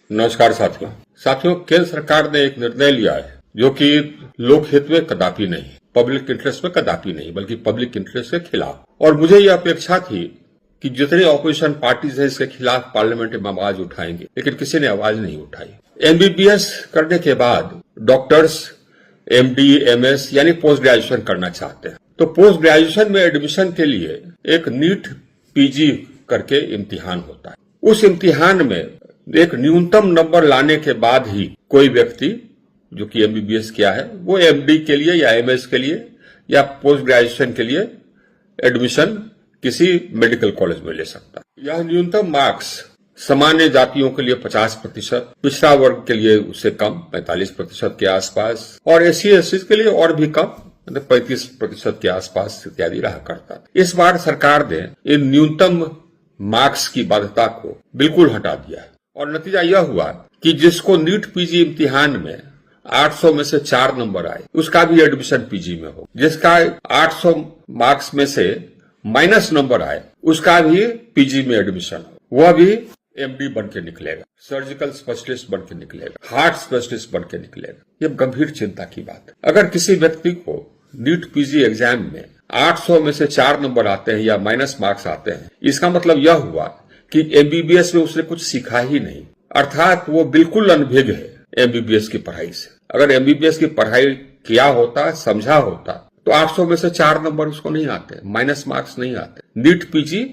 नमस्कार साथियों, केंद्र सरकार ने एक निर्णय लिया है जो कि लोकहित में कदापि नहीं, पब्लिक इंटरेस्ट में कदापि नहीं, बल्कि पब्लिक इंटरेस्ट के खिलाफ। और मुझे यह अपेक्षा थी कि जितने ऑपोजिशन पार्टीज है इसके खिलाफ पार्लियामेंट में आवाज उठाएंगे, लेकिन किसी ने आवाज नहीं उठाई। एमबीबीएस करने के बाद डॉक्टर्स एमडी एमएस यानी पोस्ट ग्रेजुएशन करना चाहते हैं, तो पोस्ट ग्रेजुएशन में एडमिशन के लिए एक नीट पीजी करके इम्तिहान होता है। उस इम्तिहान में एक न्यूनतम नंबर लाने के बाद ही कोई व्यक्ति जो कि एमबीबीएस किया है वो एमडी के लिए या एमएस के लिए या पोस्ट ग्रेजुएशन के लिए एडमिशन किसी मेडिकल कॉलेज में ले सकता है। यह न्यूनतम मार्क्स सामान्य जातियों के लिए 50%, पिछड़ा वर्ग के लिए उससे कम 45% के आसपास और एससी एसटी के लिए और भी कम 35% के आसपास इत्यादि रहा करता। इस बार सरकार ने इन न्यूनतम मार्क्स की बाध्यता को बिल्कुल हटा दिया है और नतीजा यह हुआ कि जिसको नीट पीजी इम्तिहान में 800 में से 4 नंबर आए उसका भी एडमिशन पीजी में हो, जिसका 800 मार्क्स में से माइनस नंबर आए उसका भी पीजी में एडमिशन हो, वह भी एमडी बन के निकलेगा, सर्जिकल स्पेशलिस्ट बन के निकलेगा, हार्ट स्पेशलिस्ट बन के निकलेगा। यह गंभीर चिंता की बात है। अगर किसी व्यक्ति को नीट पीजी एग्जाम में 800 में से 4 नंबर आते हैं या माइनस मार्क्स आते हैं, इसका मतलब यह हुआ कि एमबीबीएस में उसने कुछ सीखा ही नहीं, अर्थात वो बिल्कुल अनभिज्ञ है एमबीबीएस की पढ़ाई से। अगर एमबीबीएस की पढ़ाई किया होता, समझा होता, तो 800 में से 4 नंबर उसको नहीं आते, माइनस मार्क्स नहीं आते। नीट पीजी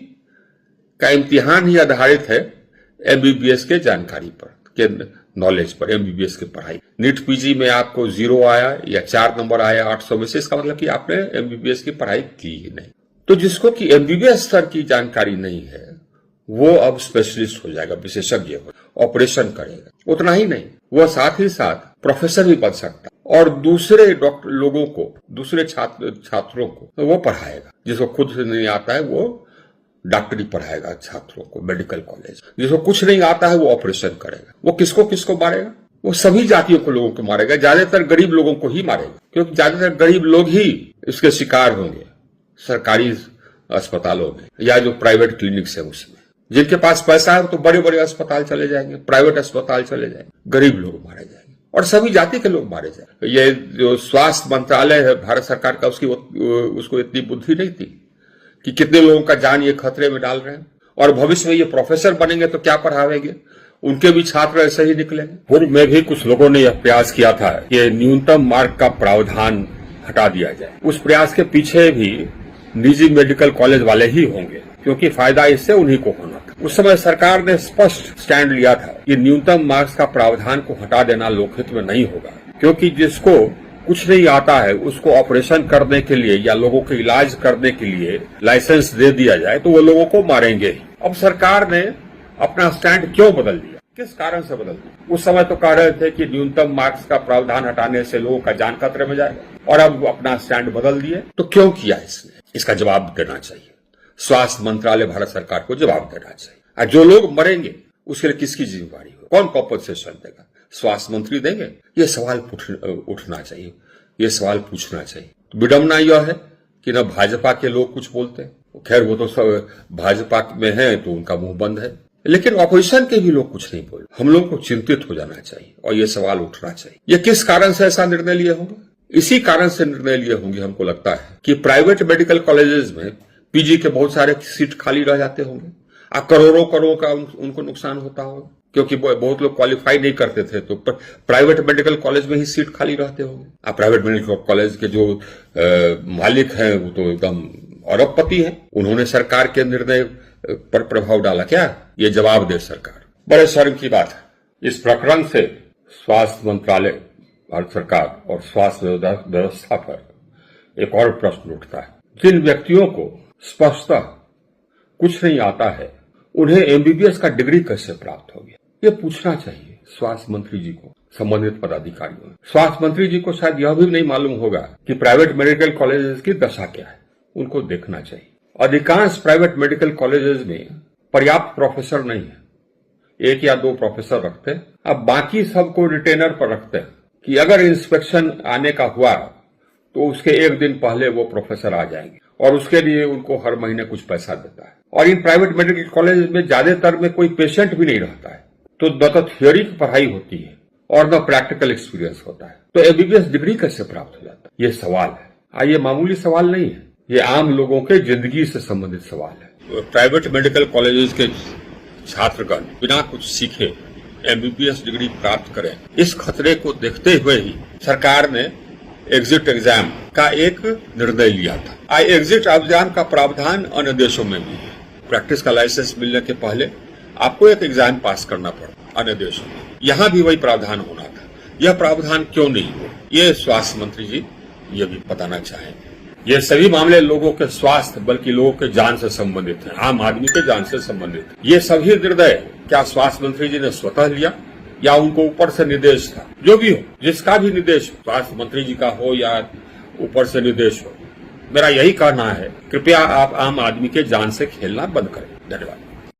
का इम्तिहान ही आधारित है एमबीबीएस के जानकारी पर, के नॉलेज पर, एमबीबीएस की पढ़ाई। नीट पीजी में आपको 0 आया या 4 नंबर आया 800 में से, इसका मतलब कि आपने एमबीबीएस की पढ़ाई की ही नहीं। तो जिसको कि एमबीबीएस स्तर की जानकारी नहीं है वो अब स्पेशलिस्ट हो जाएगा, विशेषज्ञ हो, ऑपरेशन करेगा। उतना ही नहीं, वह साथ ही साथ प्रोफेसर भी बन सकता और दूसरे डॉक्टर लोगों को, दूसरे छात्रों को वो पढ़ाएगा। जिसको खुद से नहीं आता है वो डॉक्टरी पढ़ाएगा छात्रों को मेडिकल कॉलेज। जिसको कुछ नहीं आता है वो ऑपरेशन करेगा। वो किसको किसको मारेगा? वो सभी जातियों के लोगों को मारेगा, ज्यादातर गरीब लोगों को ही मारेगा, क्योंकि ज्यादातर गरीब लोग ही इसके शिकार होंगे सरकारी अस्पतालों में या जो प्राइवेट क्लिनिक्स है उसमें। जिनके पास पैसा है तो बड़े बड़े अस्पताल चले जाएंगे, प्राइवेट अस्पताल चले जाएंगे, गरीब लोग मारे जाएंगे और सभी जाति के लोग मारे जाएंगे। ये जो स्वास्थ्य मंत्रालय है भारत सरकार का, उसको इतनी बुद्धि नहीं थी कि कितने लोगों का जान ये खतरे में डाल रहे हैं। और भविष्य में ये प्रोफेसर बनेंगे तो क्या पढ़ावेंगे, उनके भी छात्र ऐसे ही निकलेंगे। पूर्व में भी कुछ लोगों ने यह प्रयास किया था कि न्यूनतम मार्क का प्रावधान हटा दिया जाए। उस प्रयास के पीछे भी निजी मेडिकल कॉलेज वाले ही होंगे, क्योंकि फायदा इससे उन्हीं को होना था। उस समय सरकार ने स्पष्ट स्टैंड लिया था कि न्यूनतम मार्क्स का प्रावधान को हटा देना लोकहित में नहीं होगा, क्योंकि जिसको कुछ नहीं आता है उसको ऑपरेशन करने के लिए या लोगों के इलाज करने के लिए लाइसेंस दे दिया जाए तो वो लोगों को मारेंगे। अब सरकार ने अपना स्टैंड क्यों बदल दिया, किस कारण से बदल दिया? उस समय तो कह रहे थे कि न्यूनतम मार्क्स का प्रावधान हटाने से लोगों का जान खतरे में जाएगा, और अब अपना स्टैंड बदल दिए। तो क्यों किया इसने? इसका जवाब देना चाहिए, स्वास्थ्य मंत्रालय भारत सरकार को जवाब देना चाहिए। जो लोग मरेंगे उसके लिए किसकी जिम्मेवारी हो, कौन कॉम्पनसेशन देगा? स्वास्थ्य मंत्री देंगे? ये सवाल उठना चाहिए, ये सवाल पूछना चाहिए। विडम्बना यह है कि न भाजपा के लोग कुछ बोलते हैं, खैर वो तो सब भाजपा में है तो उनका मुंह बंद है, लेकिन ऑपोजिशन के भी लोग कुछ नहीं बोले। हम लोग को चिंतित हो जाना चाहिए और ये सवाल उठना चाहिए। ये किस कारण से ऐसा निर्णय लिए होंगे? इसी कारण से निर्णय लिए होंगे हमको लगता है कि प्राइवेट मेडिकल कॉलेजेस में पीजी के बहुत सारे सीट खाली रह जाते होंगे, करोड़ों करोड़ का उनको नुकसान होता होगा, क्योंकि बहुत लोग क्वालिफाई नहीं करते थे, तो प्राइवेट मेडिकल कॉलेज में ही सीट खाली रहते होंगे। प्राइवेट मेडिकल कॉलेज के जो मालिक हैं वो तो एकदम अरबपति हैं, उन्होंने सरकार के निर्णय पर प्रभाव डाला क्या? ये जवाब दे सरकार। बड़े शर्म की बात है। इस प्रकरण से स्वास्थ्य मंत्रालय, भारत सरकार और स्वास्थ्य व्यवस्था पर एक और प्रश्न उठता है। जिन व्यक्तियों को स्पष्टतः कुछ नहीं आता है उन्हें एमबीबीएस का डिग्री कैसे प्राप्त हो गया, ये पूछना चाहिए स्वास्थ्य मंत्री जी को, संबंधित पदाधिकारियों। स्वास्थ्य मंत्री जी को शायद यह भी नहीं मालूम होगा कि प्राइवेट मेडिकल कॉलेजेस की दशा क्या है, उनको देखना चाहिए। अधिकांश प्राइवेट मेडिकल कॉलेजेस में पर्याप्त प्रोफेसर नहीं है, 1 या 2 प्रोफेसर रखते हैं। अब बाकी सबको रिटेनर पर रखते हैं कि अगर इंस्पेक्शन आने का हुआ तो उसके 1 दिन पहले वो प्रोफेसर आ जाएंगे और उसके लिए उनको हर महीने कुछ पैसा देता है। और इन प्राइवेट मेडिकल कॉलेज में ज्यादातर में कोई पेशेंट भी नहीं रहता है, तो न तो थियोरी की पढ़ाई होती है और न प्रैक्टिकल एक्सपीरियंस होता है, तो एमबीबीएस डिग्री कैसे प्राप्त हो जाता है? ये सवाल है। ये मामूली सवाल नहीं है, ये आम लोगों के जिंदगी से संबंधित सवाल है। प्राइवेट मेडिकल कॉलेजेस के छात्रगण बिना कुछ सीखे एमबीबीएस डिग्री प्राप्त करें, इस खतरे को देखते हुए ही सरकार ने एग्जिट एग्जाम का एक निर्णय लिया था। एग्जिट एग्जाम का प्रावधान अन्य देशों में भी है। प्रैक्टिस का लाइसेंस मिलने के पहले आपको एक एग्जाम पास करना पड़ा अन्य देशों में। यहाँ भी वही प्रावधान होना था। यह प्रावधान क्यों नहीं हुआ, ये स्वास्थ्य मंत्री जी ये भी बताना चाहेंगे। ये सभी मामले लोगों के स्वास्थ्य बल्कि लोगों के जान से संबंधित है, आम आदमी के जान से संबंधित है। ये सभी निर्णय क्या स्वास्थ्य मंत्री जी ने स्वतः लिया या उनको ऊपर से निर्देश था? जो भी हो, जिसका भी निर्देश हो, स्वास्थ्य मंत्री जी का हो या ऊपर से निर्देश हो, मेरा यही कहना है, कृपया आप आम आदमी के जान से खेलना बंद करें। धन्यवाद।